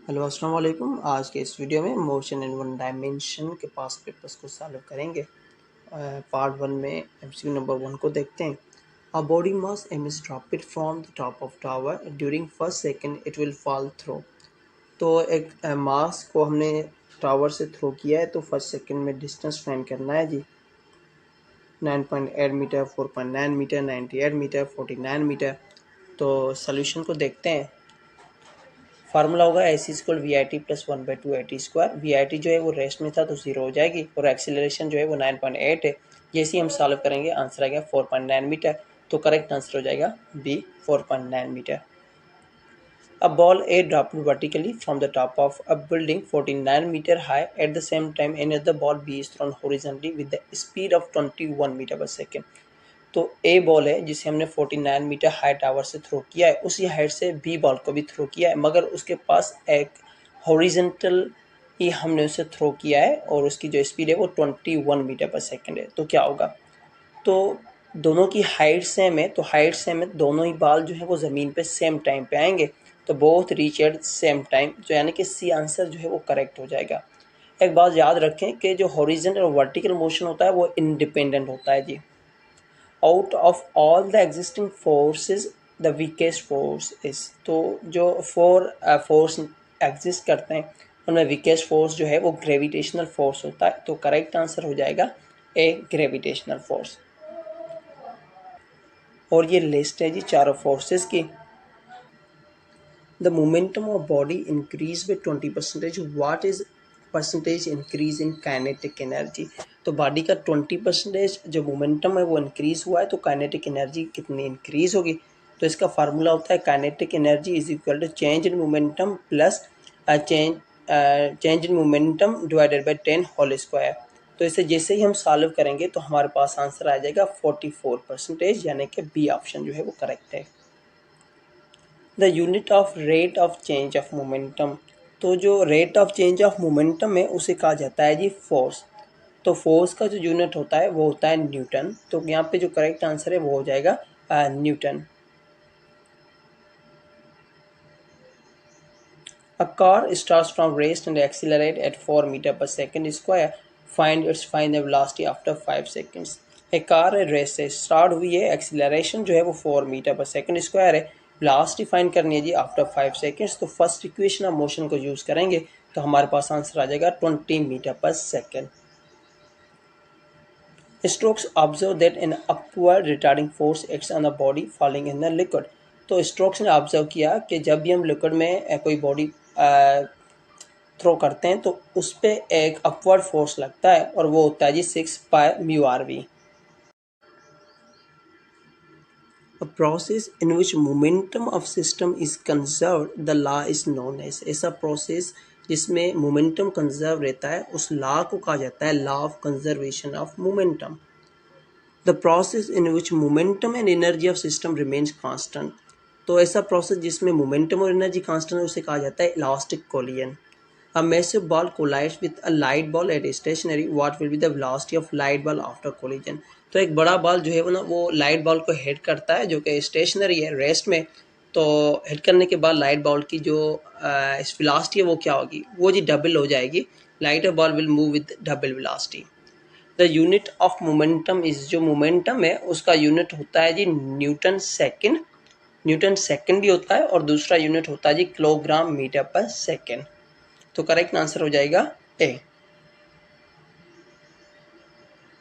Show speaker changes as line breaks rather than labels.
Hello अस्सलाम वालेकुम। आज के इस वीडियो में मोशन इन वन डायमेंशन के पास पेपर्स को सॉल्व करेंगे। पार्ट 1 में एमसीक्यू नंबर 1 को देखते हैं। A body mass M is dropped from the top of tower during first second it will fall through. तो एक मास को हमने टावर से थ्रो किया है, तो फर्स्ट सेकंड में डिस्टेंस फाइंड करना है जी। 9.8 मीटर, 4.9 मीटर, 98 मीटर, 49 मीटर। तो सोल्यूशन को देखते हैं। फार्मूला होगा AC equal VIT plus 1/2 AT square. VIT जो है वो रेस्ट में था तो 0 हो जाएगी और एक्सीलरेशन जो है वो 9.8 है। जैसे ही हम सॉल्व करेंगे आंसर आ गया 4.9 मीटर। तो करेक्ट आंसर हो जाएगा B 4.9 मीटर। A ball A dropped vertically from the top of a building 49 meter high. At the same time, another ball B is thrown horizontally with the speed of 21 meter per second. तो ए ball है जिसे हमने 49 metre high tower से throw किया है, उसी height से B ball को भी थ्रो किया है, मगर उसके पास एक हॉरिजॉन्टल ही हमने उसे थ्रो किया है और उसकी जो स्पीड है वो 21 मीटर पर सेकंड है। तो क्या होगा? तो दोनों की हाइट सेम है, तो हाइट सेम है, दोनों ही बॉल जो है वो ज़मीन पे सेम टाइम पे आएंगे, तो both reach at same time, जो यानी कि सी आंसर जो है वो करेक्ट हो जाएगा। एक बात याद रखें कि जो हॉरिजॉन्टल और वर्टिकल मोशन होता है वो इंडिपेंडेंट होता है जी। Out of all the existing forces the weakest force is, तो जो फोर्स एग्जिस्ट करते हैं उनमें वीकेस्ट फोर्स जो है वो ग्रेविटेशनल फोर्स होता है। तो करेक्ट आंसर हो जाएगा ए ग्रेविटेशनल फोर्स। और ये लिस्ट है जी चारों फोर्सेस की। The momentum of body increase by 20%। What is percentage increase in kinetic energy? तो बॉडी का 20% जो मोमेंटम है वो इंक्रीज हुआ है, तो काइनेटिक एनर्जी कितनी इंक्रीज होगी? तो इसका फार्मूला होता है kinetic energy is equal to change in momentum plus change in momentum divided by 10 whole square. तो इसे जैसे ही हम सॉल्व करेंगे तो हमारे पास आंसर आ जाएगा 44%, यानी कि बी ऑप्शन जो है वो करेक्ट है। The unit of rate of change of momentum, तो जो rate of change of momentum है उसे कहा जाता है जी फोर्स। तो फोर्स का जो यूनिट होता है वो होता है न्यूटन। तो यहाँ पे जो करेक्ट आंसर है वो हो जाएगा Newton. A car starts from rest and accelerate at 4 meter per second square. Find its final velocity after 5 seconds. एक कार है, रेस से स्टार्ट हुई है, एक्सीलरेशन जो है वो 4 मीटर पर सेकंड स्क्वायर है, वेलोसिटी फाइंड करनी है जी आफ्टर 5 सेकंड्स। तो फर्स्ट इक्वेशन ऑफ मोशन को यूज़ करेंगे तो हमारे पास आंसर आ जाएगा 20 मीटर पर second. Stokes observed that an upward retarding force acts on a body falling in the liquid. तो स्ट्रोक्स ने ऑब्जर्व किया कि जब भी हम लिक्विड में कोई बॉडी थ्रो करते हैं तो उस पर एक अपवर्ड फोर्स लगता है और वो होता है जी 6πμ/v। A process in which momentum of system is conserved, the law is known as। ऐसा प्रोसेस जिसमें मोमेंटम कंजर्व रहता है उस लॉ को कहा जाता है law of conservation of momentum. The process in which momentum and energy of system remains constant, तो ऐसा प्रोसेस जिसमें मोमेंटम और एनर्जी कांस्टेंट है उसे कहा जाता है elastic collision. A massive ball collides with a light ball at stationary. What will be the velocity of light ball after collision? तो एक बड़ा बॉल जो है वो ना वो लाइट बॉल को हिट करता है जो कि स्टेशनरी है रेस्ट में। तो हिट करने के बाद लाइट बॉल की जो वेलोसिटी है वो क्या होगी? वो जी डबल हो जाएगी। Lighter ball will move with double velocity. The unit of momentum is, जो मोमेंटम है उसका यूनिट होता है जी न्यूटन सेकंड। न्यूटन सेकंड भी होता है और दूसरा यूनिट होता है जी किलोग्राम मीटर पर सेकंड। तो करेक्ट आंसर हो जाएगा ए।